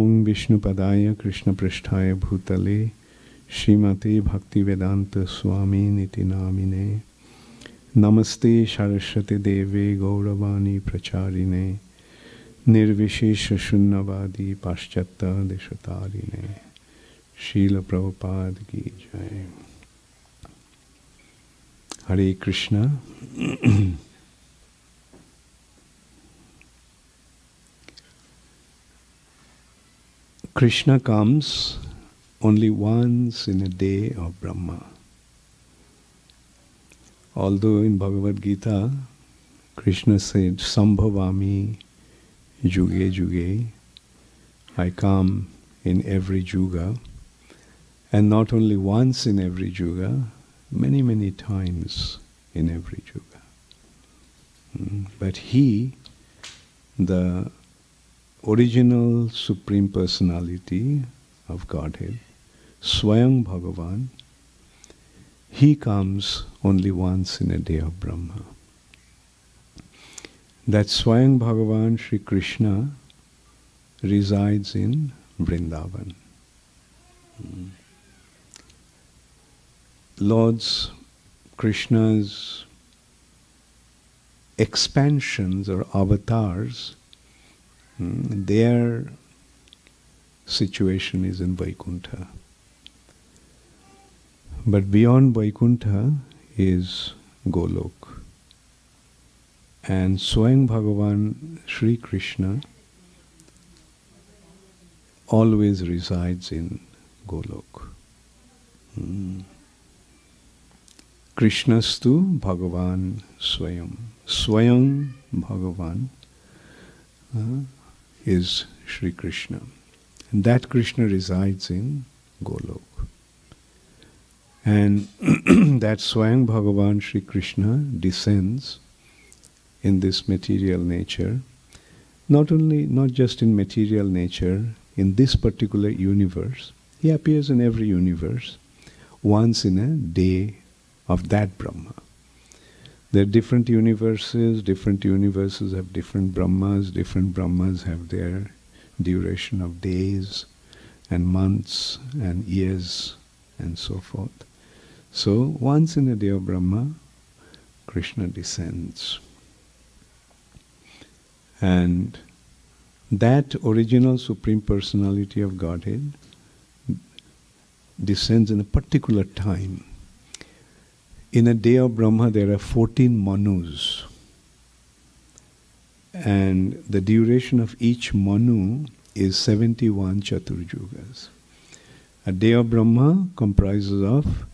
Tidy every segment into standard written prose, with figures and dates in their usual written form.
Om Vishnupadaya Krishna Pristhaya Bhutale Srimate Bhaktivedanta Swami Niti Namine Namaste Saraswati Deve Gauravani Pracharine Nirvishesha Shunnavadi Paschata Deshatarine Srila Prabhupada Ki Jai. Hare Krishna. Krishna comes only once in a day of Brahma. Although in Bhagavad Gita, Krishna said, Sambhavami Juge Juge, I come in every Yuga, and not only once in every Yuga, many, many times in every Yuga. But he, the original Supreme Personality of Godhead, Swayam Bhagavan, he comes only once in a day of Brahma. That Swayam Bhagavan Sri Krishna resides in Vrindavan. Lord's Krishna's expansions or avatars, their situation is in Vaikuntha. But beyond Vaikuntha is Golok. And Swayam Bhagavan Sri Krishna always resides in Golok. Krishnastu Bhagavan Swayam. Swayam Bhagavan is Sri Krishna. And that Krishna resides in Golok. And that Swayam Bhagavan Sri Krishna descends in this material nature, not just in material nature, in this particular universe. He appears in every universe once in a day of that Brahma. There are different universes have different Brahmas have their duration of days and months and years and so forth. So once in a day of Brahma, Krishna descends. And that original Supreme Personality of Godhead descends in a particular time. In a day of Brahma, there are 14 manus. And the duration of each manu is 71 Chaturjugas. A day of Brahma comprises of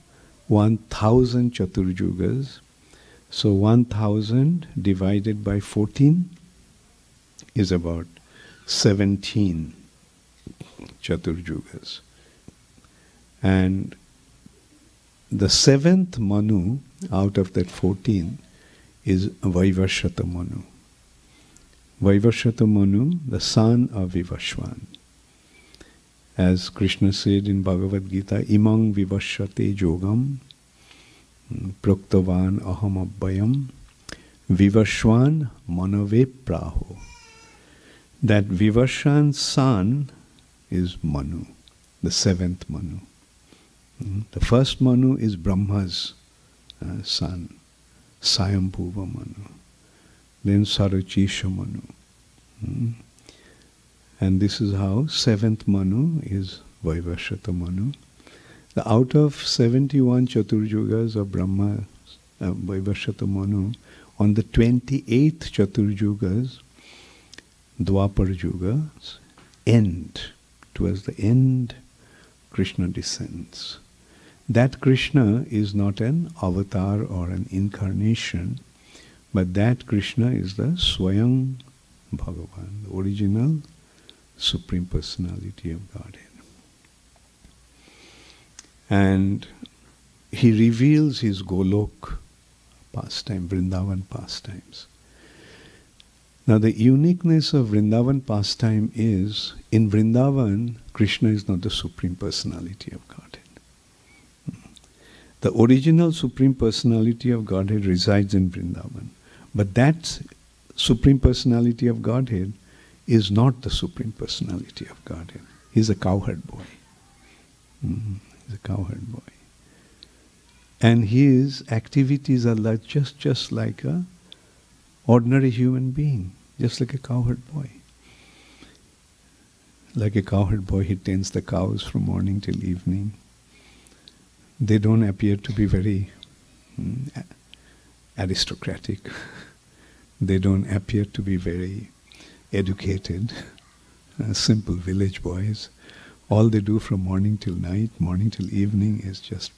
1000 Chaturjugas. So 1000 divided by 14 is about 17 Chaturjugas. And the seventh Manu out of that 14 is Vaivashata Manu. Vaivashata Manu, the son of Vivashwan. As Krishna said in Bhagavad Gita, Imang Vivashate Jogam Proktavan Aham Abbayam Vivashwan Manave Praho. That Vivashwan's son is Manu, the seventh Manu. The first Manu is Brahma's son, Sayambhuva Manu. Then Sarachisha Manu. And this is how seventh Manu is Vaivashata Manu. Out of 71 Chaturjugas of Brahma, Vaivashata Manu, on the 28th Chaturjugas, Dwapar Yugas, end, towards the end, Krishna descends. That Krishna is not an avatar or an incarnation, but that Krishna is the Swayam Bhagavan, the original Supreme Personality of Godhead. And he reveals his Golok pastime, Vrindavan pastimes. Now the uniqueness of Vrindavan pastime is, in Vrindavan, Krishna is not the Supreme Personality of Godhead. The original Supreme Personality of Godhead resides in Vrindavan. But that Supreme Personality of Godhead is not the Supreme Personality of Godhead. He's a cowherd boy. He's a cowherd boy. And his activities are like just like a ordinary human being, just like a cowherd boy. Like a cowherd boy, he tends the cows from morning till evening. They don't appear to be very aristocratic. They don't appear to be very educated, simple village boys. All they do from morning till night, morning till evening, is just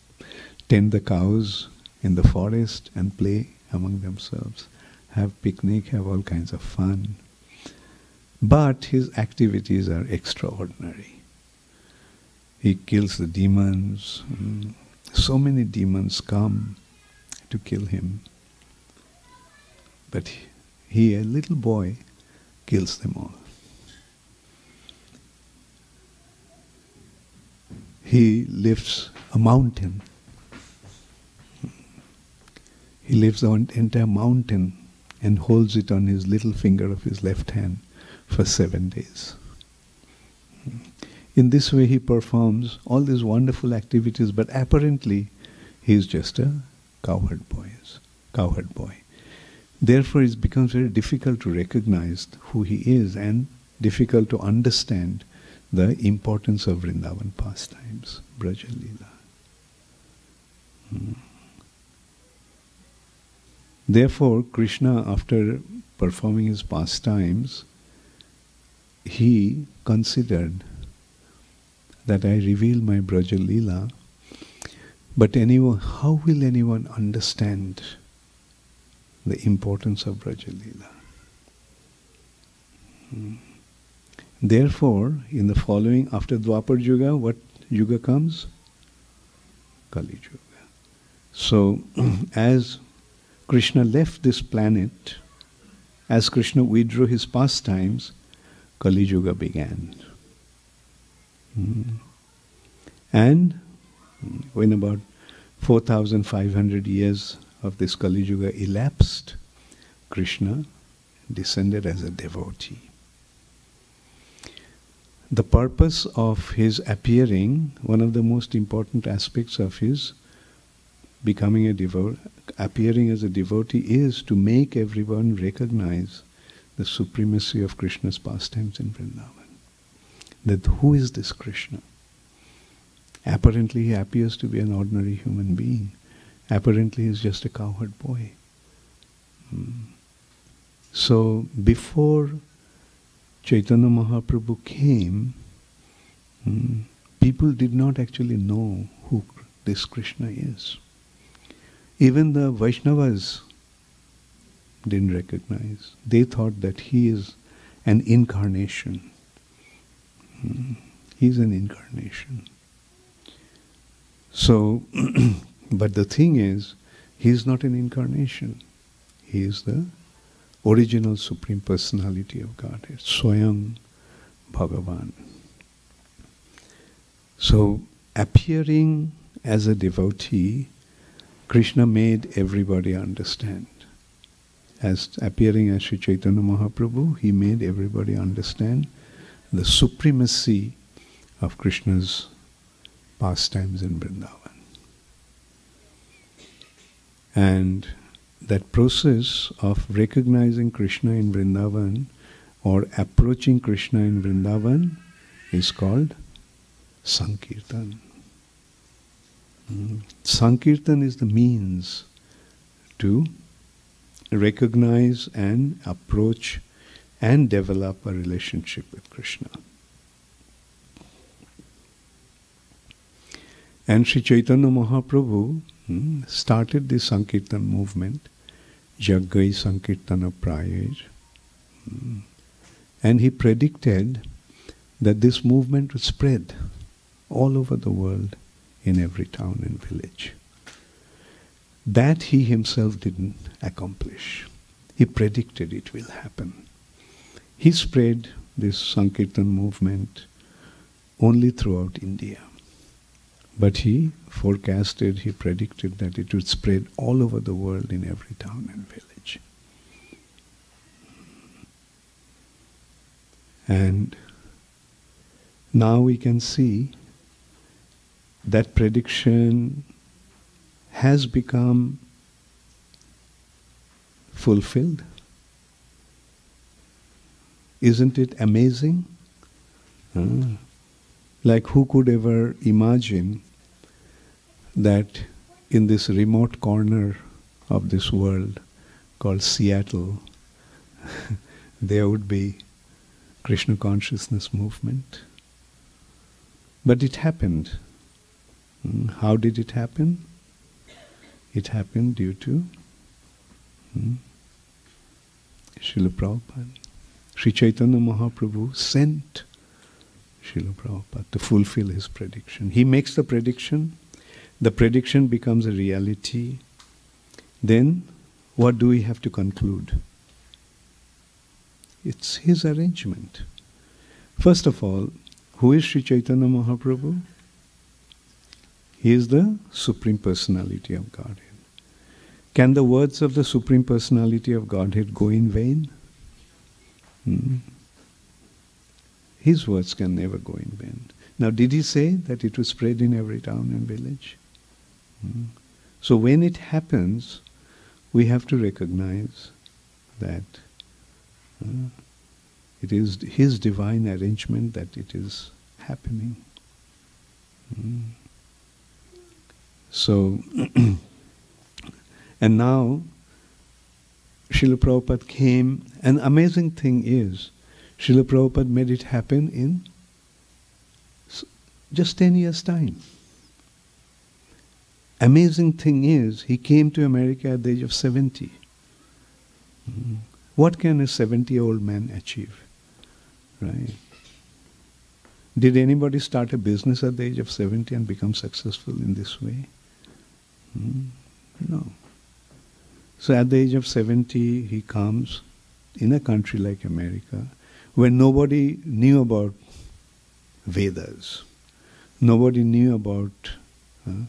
tend the cows in the forest and play among themselves, have picnic, have all kinds of fun. But his activities are extraordinary. He kills the demons. So many demons come to kill him. But he, a little boy, kills them all. He lifts a mountain. He lifts an entire mountain and holds it on his little finger of his left hand for 7 days. In this way he performs all these wonderful activities, but apparently he is just a cowherd boy. Therefore it becomes very difficult to recognize who he is and difficult to understand the importance of Vrindavan pastimes, Braja Leela. Therefore, Krishna, after performing his pastimes, he considered that I reveal my Braja Leela, but how will anyone understand the importance of Braja Leela? Therefore, in the following, after Dwapar Yuga, what Yuga comes? Kali Yuga. So, as Krishna left this planet, as Krishna withdrew his pastimes, Kali Yuga began. And when about 4,500 years of this Kali Yuga elapsed, Krishna descended as a devotee. The purpose of his appearing, one of the most important aspects of his becoming a devotee, appearing as a devotee, is to make everyone recognize the supremacy of Krishna's pastimes in Vrindavan. That who is this Krishna? Apparently he appears to be an ordinary human being. Apparently he is just a cowherd boy. So before Chaitanya Mahaprabhu came, people did not actually know who this Krishna is. Even the Vaishnavas didn't recognize. They thought that he is an incarnation. He is an incarnation. So, but the thing is, he is not an incarnation. He is the original Supreme Personality of Godhead, Swayam Bhagavan. So, appearing as a devotee, Krishna made everybody understand. As appearing as Sri Chaitanya Mahaprabhu, he made everybody understand the supremacy of Krishna's pastimes in Vrindavan. And that process of recognizing Krishna in Vrindavan or approaching Krishna in Vrindavan is called Sankirtan. Sankirtan is the means to recognize and approach and develop a relationship with Krishna. And Sri Chaitanya Mahaprabhu started this Sankirtan movement, Jagai Sankirtana Prayaj. And he predicted that this movement would spread all over the world, in every town and village. That he himself didn't accomplish. He predicted it will happen. He spread this Sankirtan movement only throughout India. But he forecasted, he predicted that it would spread all over the world in every town and village. And now we can see that prediction has become fulfilled. Isn't it amazing? Like, who could ever imagine that in this remote corner of this world called Seattle, there would be Krishna consciousness movement? But it happened. How did it happen? It happened due to Srila Prabhupada. Sri Chaitanya Mahaprabhu sent Srila Prabhupada to fulfill his prediction. He makes the prediction becomes a reality. Then what do we have to conclude? It's his arrangement. First of all, who is Sri Chaitanya Mahaprabhu? He is the Supreme Personality of Godhead. Can the words of the Supreme Personality of Godhead go in vain? His words can never go in vain. Now, did he say that it will spread in every town and village? So when it happens, we have to recognize that it is his divine arrangement that it is happening. So, and now Srila Prabhupada came. An amazing thing is, Srila Prabhupada made it happen in just 10 years' time. Amazing thing is, he came to America at the age of 70. What can a 70-year-old man achieve? Right? Did anybody start a business at the age of 70 and become successful in this way? No. So at the age of 70, he comes in a country like America, where nobody knew about Vedas. Nobody knew about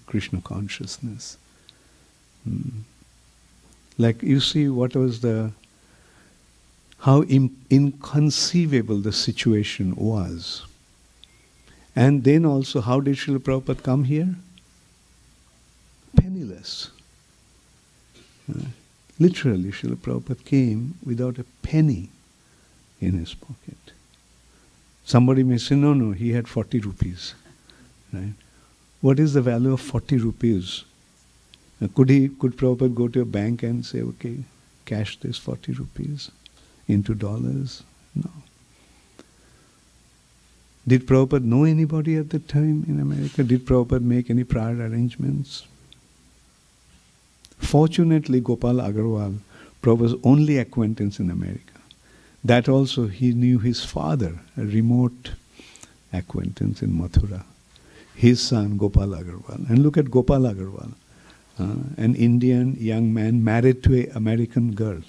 Krishna consciousness. Like, you see what was how inconceivable the situation was. And then also, how did Srila Prabhupada come here? Penniless. Literally, Srila Prabhupada came without a penny in his pocket. Somebody may say, no, he had 40 rupees. Right? What is the value of 40 rupees? Could Prabhupada go to a bank and say, okay, cash this 40 rupees into dollars? No. Did Prabhupada know anybody at that time in America? Did Prabhupada make any prior arrangements? Fortunately, Gopal Agarwal, Prabhupada's only acquaintance in America. That also, he knew his father, a remote acquaintance in Mathura. His son, Gopal Agarwal. And look at Gopal Agarwal, an Indian young man married to an American girl.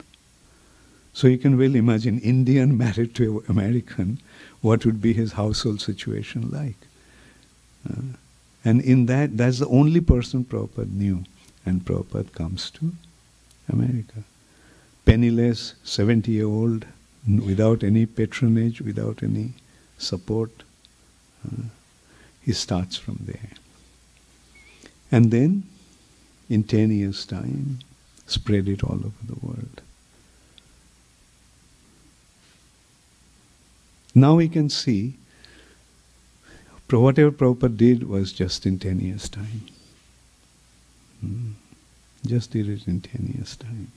So you can well imagine, Indian married to an American, what would be his household situation like. And in that's the only person Prabhupada knew. And Prabhupada comes to America. Penniless, 70-year-old, without any patronage, without any support. He starts from there. And then, in 10 years' time, spread it all over the world. Now we can see, whatever Prabhupada did was just in 10 years' time. Just did it in 10 years' time.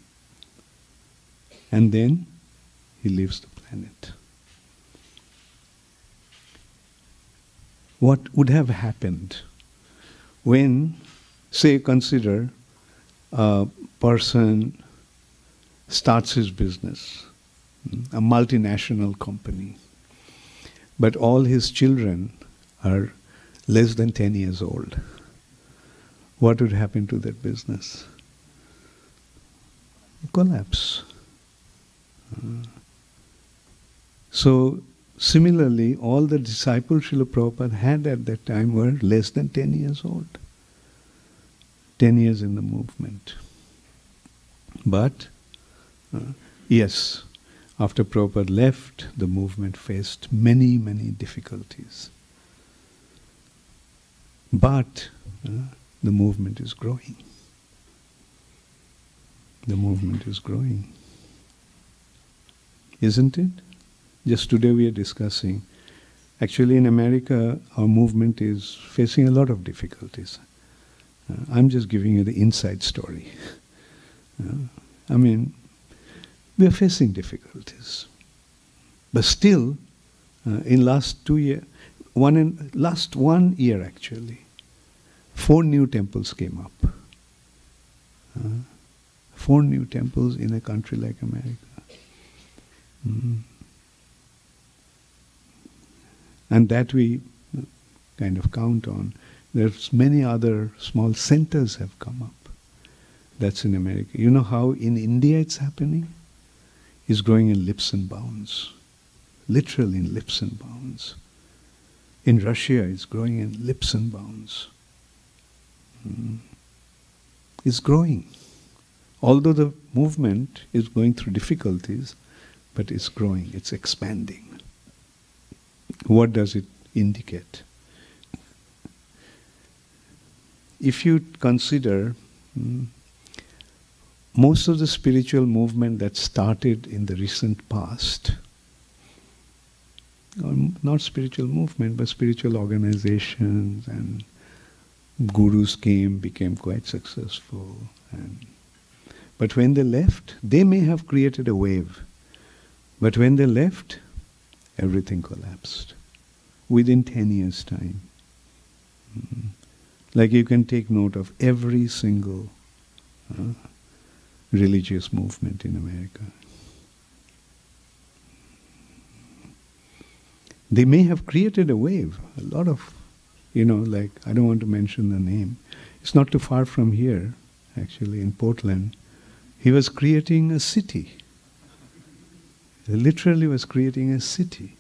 And then, he leaves the planet. What would have happened when, say, consider a person starts his business, a multinational company, but all his children are less than 10 years old. What would happen to that business? Collapse. So, similarly, all the disciples Srila Prabhupada had at that time were less than 10 years old. 10 years in the movement. But, yes, After Prabhupada left, the movement faced many, many difficulties. But the movement is growing. The movement is growing. Isn't it? Just today we are discussing. Actually in America, our movement is facing a lot of difficulties. I'm just giving you the inside story. I mean, we are facing difficulties. But still, in last 2 years, last 1 year actually, 4 new temples came up. 4 new temples in a country like America. And that we kind of count on. There's many other small centers have come up. That's in America. You know how in India it's happening? It's growing in leaps and bounds. Literally in leaps and bounds. In Russia it's growing in leaps and bounds. It's growing. Although the movement is going through difficulties, but it's growing, it's expanding. What does it indicate? If you consider most of the spiritual movement that started in the recent past, or not spiritual movement, but spiritual organizations, and gurus came, became quite successful. But when they left, they may have created a wave. But when they left, everything collapsed within 10 years' time. Like you can take note of every single religious movement in America. They may have created a wave. A lot of, like, I don't want to mention the name. It's not too far from here, actually, in Portland. He was creating a city. He literally was creating a city.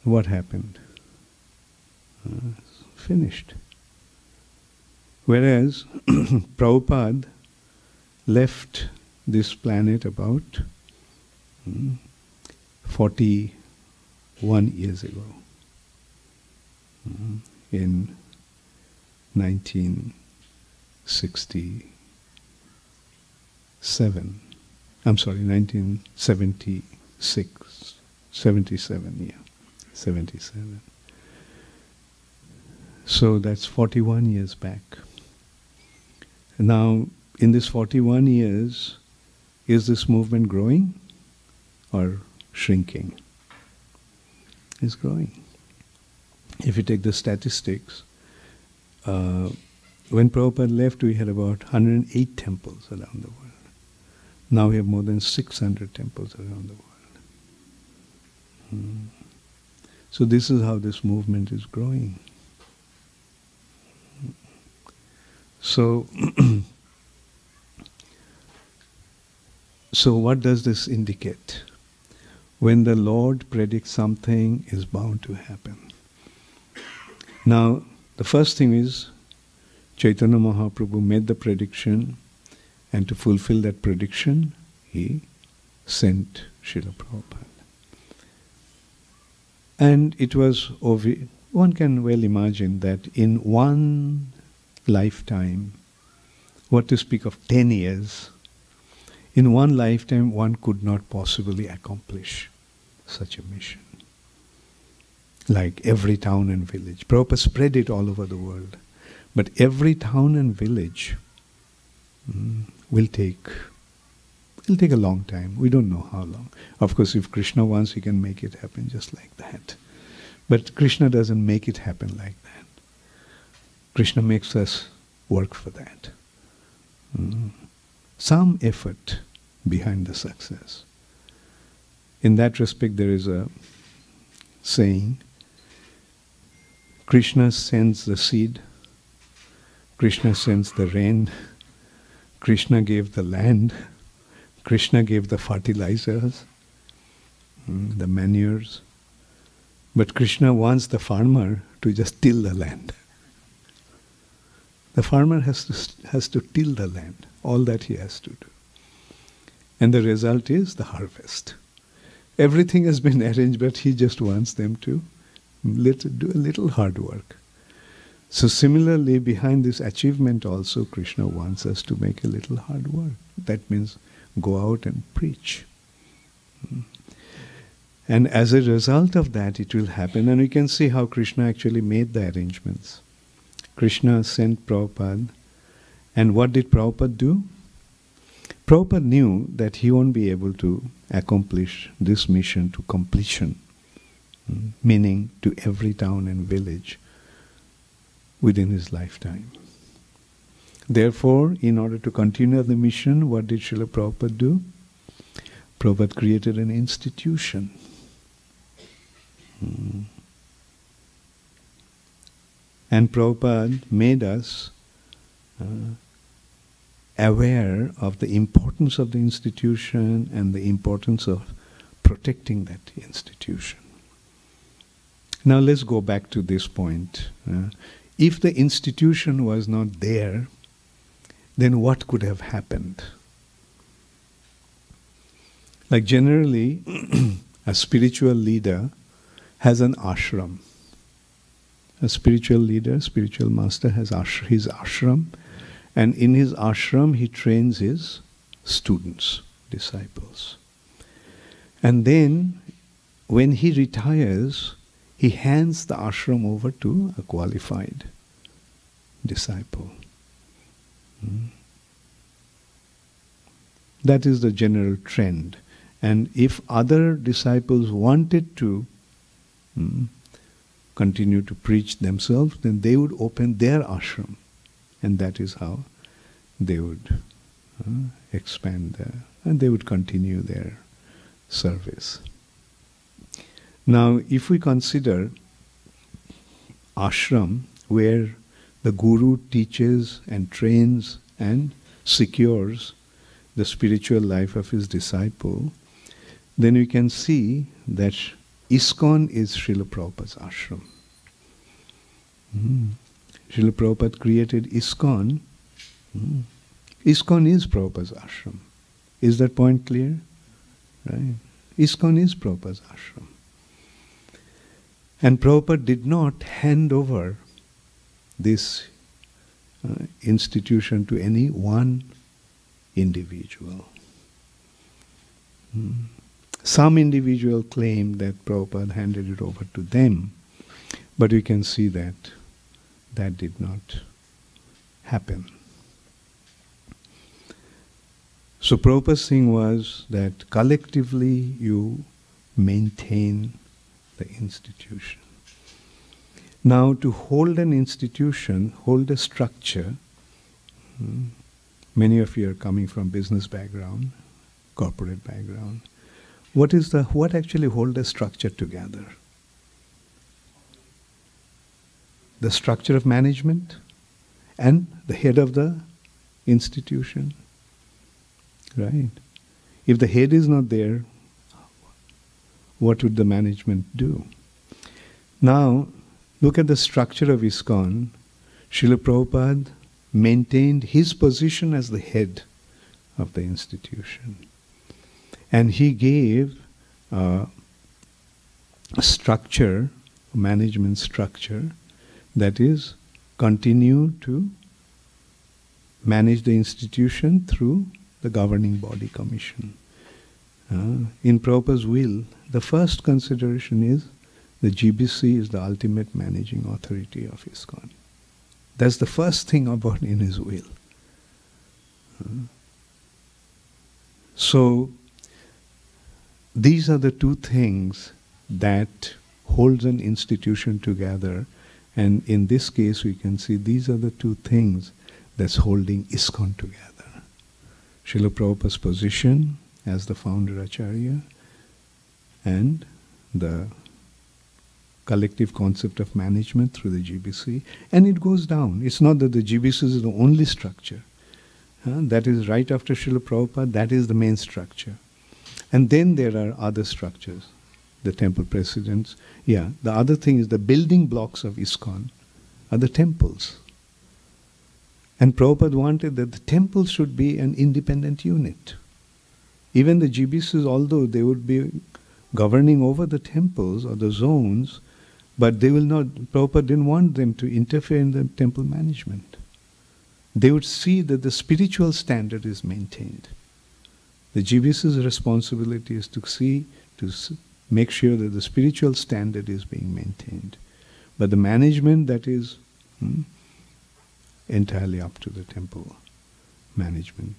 What happened? Finished. Whereas Prabhupada left this planet about 41 years ago, in 1967. I'm sorry, 1976, 77, yeah, 77. So that's 41 years back. Now, in this 41 years, is this movement growing or shrinking? It's growing. If you take the statistics, when Prabhupada left, we had about 108 temples around the world. Now we have more than 600 temples around the world. So this is how this movement is growing. So, so what does this indicate? When the Lord predicts something, is bound to happen. Now, the first thing is, Chaitanya Mahaprabhu made the prediction, and to fulfill that prediction, he sent Srila Prabhupada. And it was obvious, one can well imagine that in one lifetime, what to speak of 10 years, in one lifetime one could not possibly accomplish such a mission. Like every town and village. Prabhupada spread it all over the world. But every town and village will take a long time. We don't know how long. Of course, if Krishna wants, he can make it happen just like that. But Krishna doesn't make it happen like that. Krishna makes us work for that. Some effort behind the success. In that respect, there is a saying, Krishna sends the seed, Krishna sends the rain, Krishna gave the land, Krishna gave the fertilizers, the manures, but Krishna wants the farmer to just till the land. The farmer has to till the land, all that he has to do. And the result is the harvest. Everything has been arranged, but he just wants them to do a little hard work. So similarly, behind this achievement also, Krishna wants us to make a little hard work. That means go out and preach. And as a result of that, it will happen. And we can see how Krishna actually made the arrangements. Krishna sent Prabhupada. And what did Prabhupada do? Prabhupada knew that he won't be able to accomplish this mission to completion, meaning to every town and village within his lifetime. Therefore, in order to continue the mission, what did Srila Prabhupada do? Prabhupada created an institution. And Prabhupada made us aware of the importance of the institution and the importance of protecting that institution. Now let's go back to this point. If the institution was not there, then what could have happened? Like generally, a spiritual leader has an ashram. A spiritual leader, spiritual master has his ashram, and in his ashram he trains his students, disciples. And then when he retires, he hands the ashram over to a qualified disciple. That is the general trend. And if other disciples wanted to continue to preach themselves, then they would open their ashram. And that is how they would expand and they would continue their service. Now, if we consider ashram, where the guru teaches and trains and secures the spiritual life of his disciple, then we can see that ISKCON is Srila Prabhupada's ashram. Srila Prabhupada created ISKCON. ISKCON is Prabhupada's ashram. Is that point clear? Right? ISKCON is Prabhupada's ashram. And Prabhupada did not hand over this institution to any one individual. Some individual claim that Prabhupada handed it over to them, but we can see that that did not happen. So Prabhupada's thing was that collectively you maintain the institution. Now to hold an institution, hold a structure, many of you are coming from business background, corporate background. What actually hold a structure together? The structure of management and the head of the institution. Right? If the head is not there, what would the management do? Now, look at the structure of ISKCON. Srila Prabhupada maintained his position as the head of the institution. And he gave a structure, a management structure, that is, continue to manage the institution through the governing body commission. In Prabhupada's will, the first consideration is the GBC is the ultimate managing authority of ISKCON. That's the first thing about in his will. So, these are the two things that holds an institution together, and in this case we can see these are the two things that's holding ISKCON together. Srila Prabhupada's position as the founder Acharya and the collective concept of management through the GBC, and it goes down. It's not that the GBC is the only structure. That is right after Srila Prabhupada, that is the main structure. And then there are other structures, the temple presidents. Yeah, the other thing is the building blocks of ISKCON are the temples. And Prabhupada wanted that the temples should be an independent unit. Even the GBCs, although they would be governing over the temples or the zones, but they will not, Prabhupada didn't want them to interfere in the temple management. They would see that the spiritual standard is maintained. The GBC's responsibility is to see, to make sure that the spiritual standard is being maintained. But the management, that is entirely up to the temple management.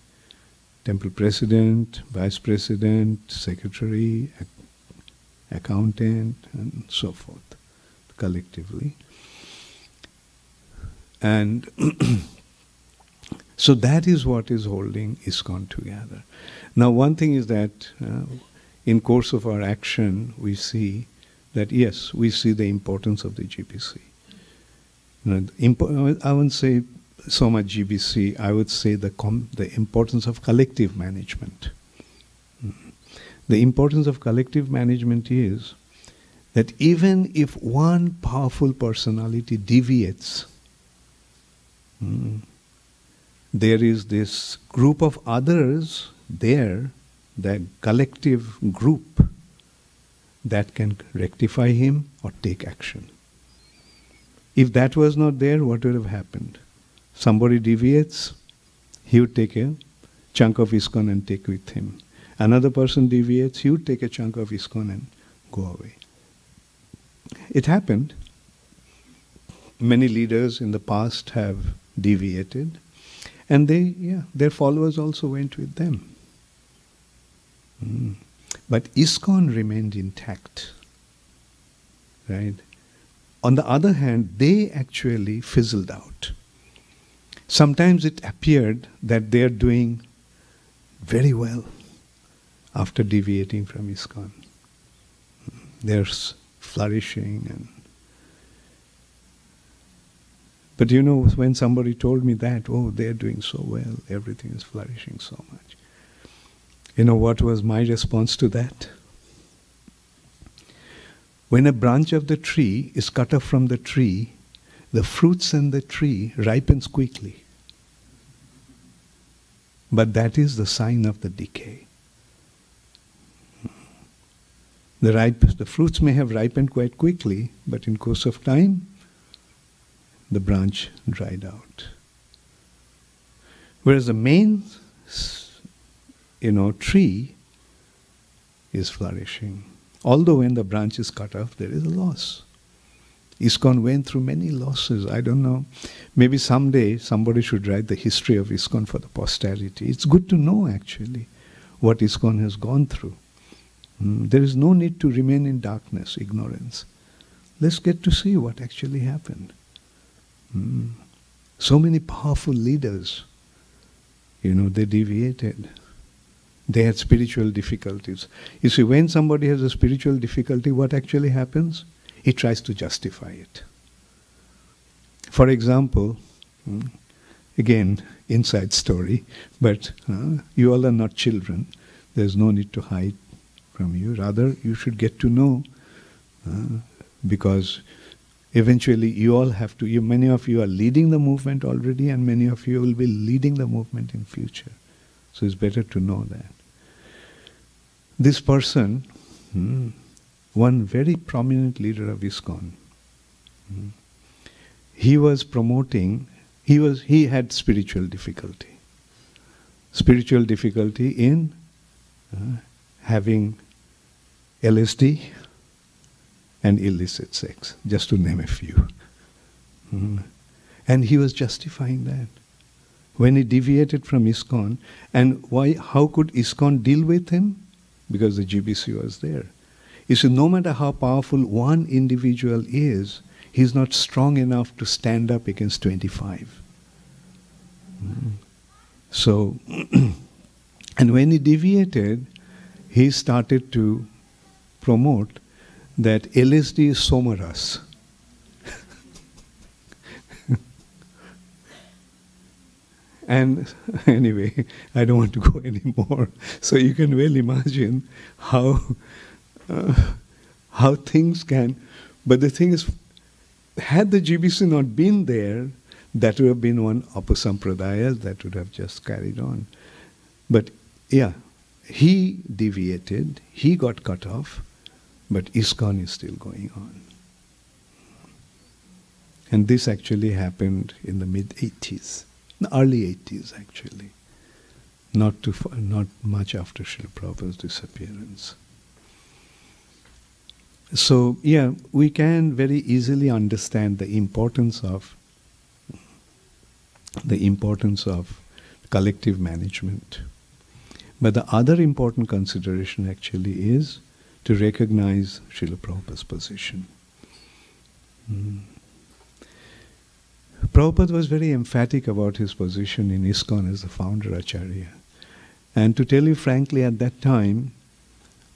Temple president, vice president, secretary, accountant, and so forth, collectively. And so that is what is holding ISKCON together. Now, one thing is that in course of our action, we see that, yes, we see the importance of the GBC. I wouldn't say so much GBC, I would say the importance of collective management. The importance of collective management is that even if one powerful personality deviates, there is this group of others there, that collective group, that can rectify him or take action. If that was not there, what would have happened? Somebody deviates, he would take a chunk of ISKCON and take with him. Another person deviates, he would take a chunk of ISKCON and go away. It happened. Many leaders in the past have deviated, and their followers also went with them. But ISKCON remained intact, right? On the other hand, they actually fizzled out. Sometimes it appeared that they are doing very well after deviating from ISKCON. They're flourishing. But you know, when somebody told me that, oh, they're doing so well, everything is flourishing so much. You know what was my response to that? When a branch of the tree is cut off from the tree, the fruits in the tree ripens quickly. But that is the sign of the decay. The fruits may have ripened quite quickly, but in course of time, the branch dried out. Whereas the main, tree is flourishing. Although when the branch is cut off, there is a loss. ISKCON went through many losses. I don't know. Maybe someday somebody should write the history of ISKCON for the posterity. It's good to know, actually, what ISKCON has gone through. There is no need to remain in darkness, ignorance. Let's get to see what actually happened. So many powerful leaders, they deviated. They had spiritual difficulties. You see, when somebody has a spiritual difficulty, what actually happens? He tries to justify it. For example, again, inside story, but you all are not children. There's no need to hide from you. Rather, you should get to know, because eventually you all have to, many of you are leading the movement already, and many of you will be leading the movement in future. So it's better to know that. This person, one very prominent leader of ISKCON, he was promoting, he had spiritual difficulty. Spiritual difficulty in having LSD and illicit sex, just to name a few. And he was justifying that. When he deviated from ISKCON, and how could ISKCON deal with him? Because the GBC was there. You see, no matter how powerful one individual is, he's not strong enough to stand up against 25. So, and when he deviated, he started to promote that LSD is somaras. And anyway, I don't want to go anymore. So you can well imagine how things can. But the thing is, had the GBC not been there, that would have been one Apasampradaya that would have just carried on. But yeah, he deviated, he got cut off, But ISKCON is still going on. And this actually happened in the mid-80s, the early 80s actually, not much after Srila Prabhupada's disappearance. So, yeah, we can very easily understand the importance of collective management. But the other important consideration actually is to recognize Srila Prabhupada's position. Prabhupada was very emphatic about his position in ISKCON as the founder Acharya. And to tell you frankly, at that time,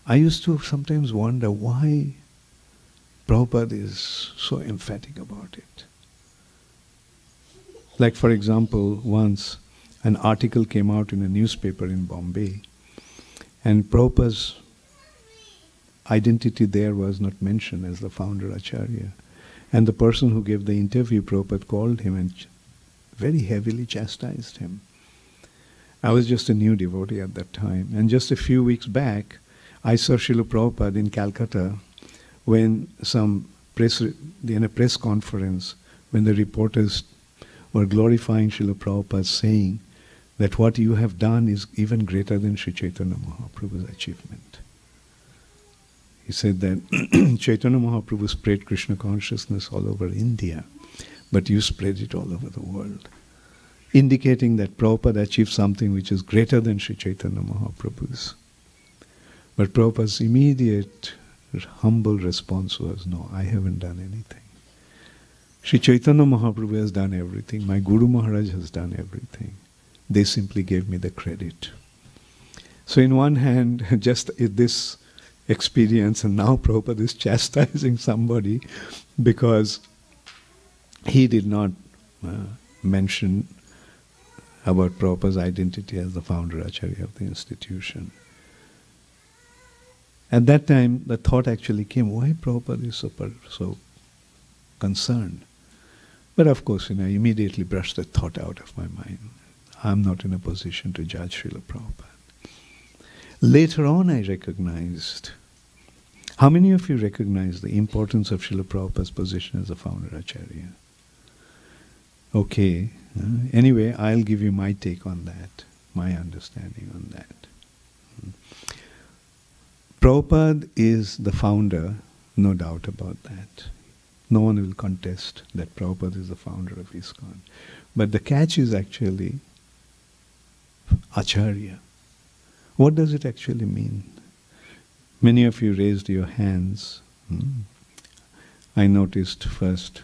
I used to sometimes wonder why Prabhupada is so emphatic about it. Like, for example, once an article came out in a newspaper in Bombay, and Prabhupada's identity there was not mentioned as the founder Acharya. And the person who gave the interview, Prabhupada, called him and very heavily chastised him. I was just a new devotee at that time. And just a few weeks back, I saw Srila Prabhupada in Calcutta when in a press conference, when the reporters were glorifying Srila Prabhupada, saying that what you have done is even greater than Sri Chaitanya Mahaprabhu's achievement. He said that Chaitanya Mahaprabhu spread Krishna consciousness all over India, but you spread it all over the world, indicating that Prabhupada achieved something which is greater than Sri Chaitanya Mahaprabhu's. But Prabhupada's immediate humble response was, no, I haven't done anything. Sri Chaitanya Mahaprabhu has done everything. My Guru Maharaj has done everything. They simply gave me the credit. So in one hand, just this experience, and now Prabhupada is chastising somebody because he did not mention about Prabhupada's identity as the founder Acharya of the institution. At that time, the thought actually came, why Prabhupada is so concerned? But of course, I immediately brushed the thought out of my mind. I'm not in a position to judge Srila Prabhupada. Later on, I recognized. How many of you recognize the importance of Srila Prabhupada's position as a founder Acharya? Okay. Anyway, I'll give you my take on that, my understanding on that. Prabhupada is the founder, no doubt about that. No one will contest that Prabhupada is the founder of ISKCON. But the catch is actually Acharya. What does it actually mean? Many of you raised your hands. I noticed first,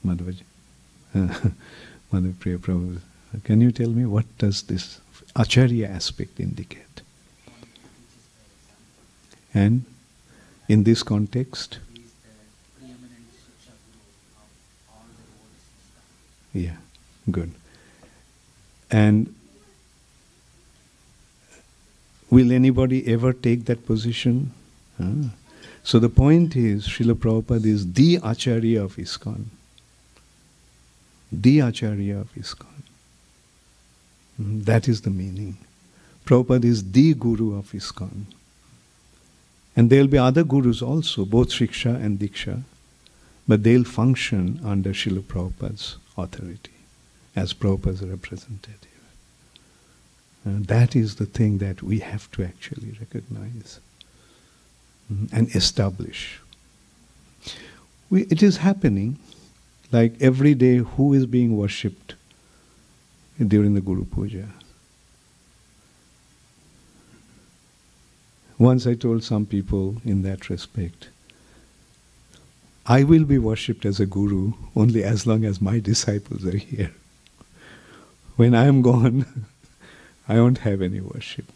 Madhavaji, Madhapriya Prabhu. Can you tell me what does this Acharya aspect indicate? And in this context? Yeah, good. And will anybody ever take that position? So the point is, Srila Prabhupada is the Acharya of ISKCON. The Acharya of ISKCON. That is the meaning. Prabhupada is the Guru of ISKCON. And there will be other Gurus also, both Shiksha and Diksha, but they'll function under Srila Prabhupada's authority, as Prabhupada's representative. That is the thing that we have to actually recognize and establish. It is happening, like every day, who is being worshipped during the Guru Puja? Once I told some people in that respect, I will be worshipped as a guru only as long as my disciples are here. When I am gone, I won't have any worship.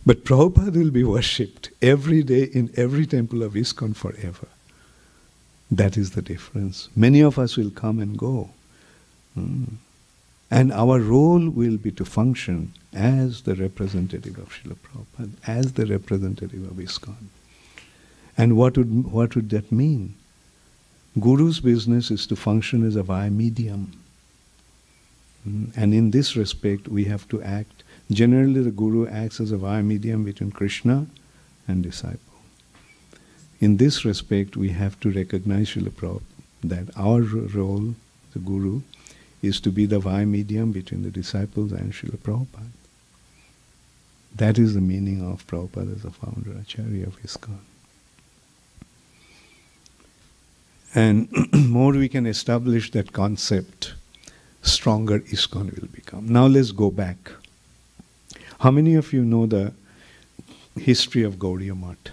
But Prabhupada will be worshipped every day in every temple of ISKCON forever. That is the difference. Many of us will come and go. And our role will be to function as the representative of Srila Prabhupada, as the representative of ISKCON. And what would that mean? Guru's business is to function as a via medium. And in this respect, we have to act. Generally, the Guru acts as a via medium between Krishna and disciple. in this respect, we have to recognize Srila Prabhupada, that our role, the Guru, is to be the via medium between the disciples and Srila Prabhupada. That is the meaning of Prabhupada as the founder, Acharya of ISKCON. And more we can establish that concept, stronger ISKCON will become. Now let's go back. How many of you know the history of Gaudiya Math?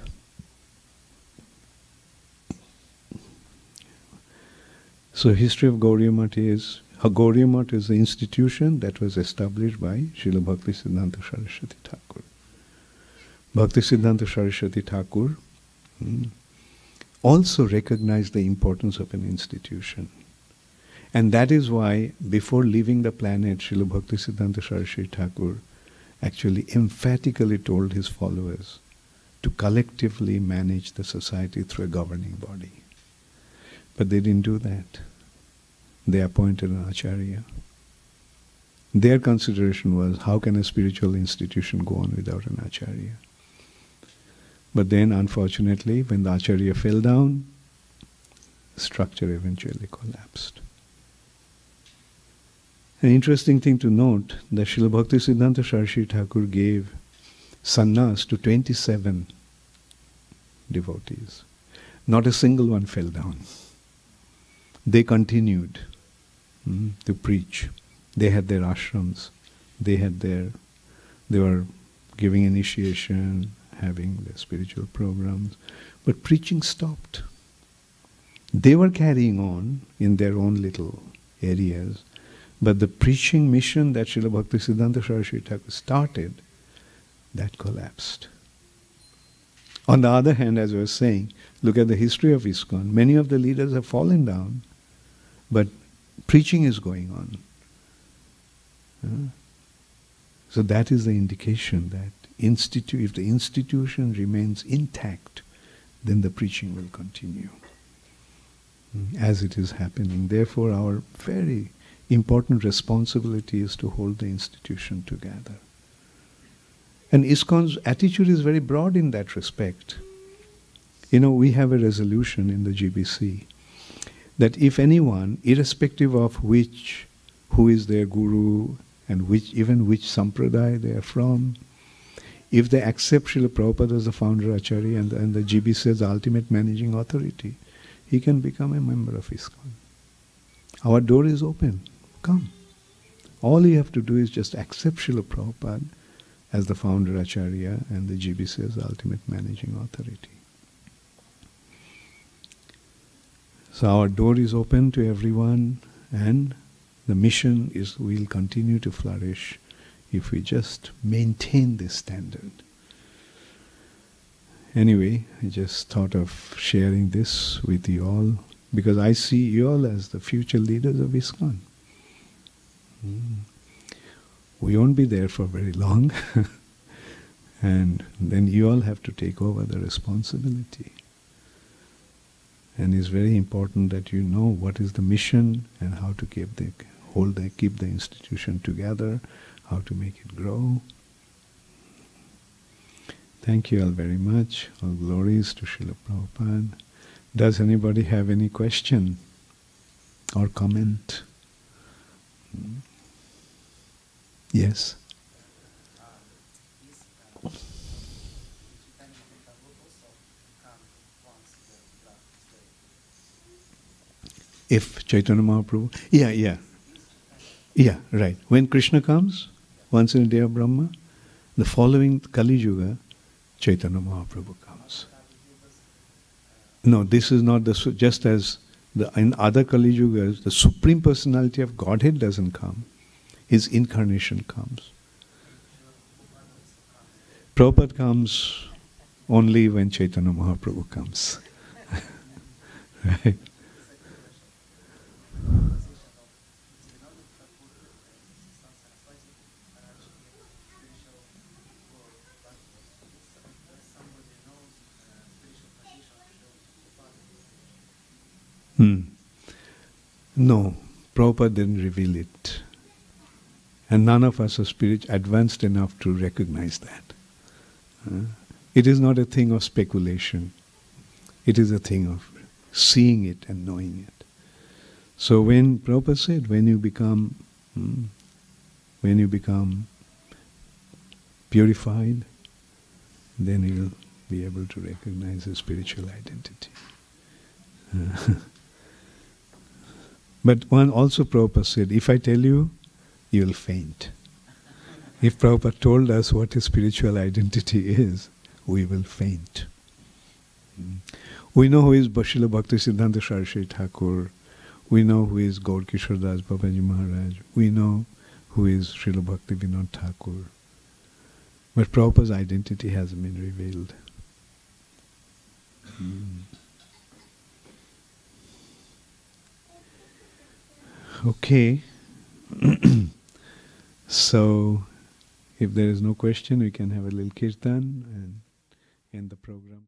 So history of Gaudiya Math is, Gaudiya Math is the institution that was established by Srila Bhakti Siddhanta Saraswati Thakur. Bhakti Siddhanta Saraswati Thakur also recognized the importance of an institution. And that is why, before leaving the planet, Srila Bhakti Siddhanta Saraswati Thakur actually emphatically told his followers to collectively manage the society through a governing body. But they didn't do that. They appointed an Acharya. Their consideration was, how can a spiritual institution go on without an Acharya? But then, unfortunately, when the Acharya fell down, the structure eventually collapsed. An interesting thing to note, that Srila Bhakti Siddhanta Saraswati Thakur gave sannyas to 27 devotees. Not a single one fell down. They continued to preach. They had their ashrams. They were giving initiation, having their spiritual programs. But preaching stopped. They were carrying on in their own little areas. But the preaching mission that Srila Bhakti Siddhanta Saraswati Thakur started, that collapsed. On the other hand, as I was saying, look at the history of ISKCON. Many of the leaders have fallen down, but preaching is going on. So that is the indication that if the institution remains intact, then the preaching will continue, as it is happening. Therefore, our very important responsibility is to hold the institution together. And ISKCON's attitude is very broad in that respect. You know, we have a resolution in the GBC that if anyone, irrespective of who is their guru and even which sampradaya they are from, if they accept Srila Prabhupada as the founder Acharya and the GBC as the ultimate managing authority, he can become a member of ISKCON. Our door is open. Come. All you have to do is just accept Srila Prabhupada as the founder Acharya and the GBC as the ultimate managing authority. So our door is open to everyone, and the mission will continue to flourish if we just maintain this standard. Anyway, I just thought of sharing this with you all, because I see you all as the future leaders of ISKCON. We won't be there for very long, and then you all have to take over the responsibility. And it's very important that you know what is the mission and how to keep the institution together, how to make it grow. Thank you all very much. All glories to Srila Prabhupada. Does anybody have any question or comment? Yes? If Chaitanya Mahaprabhu, yeah, right. When Krishna comes, once in a day of Brahma, the following Kali Yuga, Chaitanya Mahaprabhu comes. No, this is not just as in other Kali Yugas, the Supreme Personality of Godhead doesn't come. His incarnation comes. Prabhupada comes only when Chaitanya Mahaprabhu comes. Right? No, Prabhupada didn't reveal it. And none of us are advanced enough to recognize that. It is not a thing of speculation. It is a thing of seeing it and knowing it. So when Prabhupada said, when you become purified, then you will be able to recognize a spiritual identity. But one also Prabhupada said, if I tell you, you will faint. If Prabhupada told us what his spiritual identity is, we will faint. We know who is Srila Bhakti Siddhanta Saraswati Thakur. We know who is Gaur Kishore Das Babaji Maharaj. We know who is Srila Bhakti Vinod Thakur. But Prabhupada's identity hasn't been revealed. Okay. So, if there is no question, we can have a little kirtan and end the program.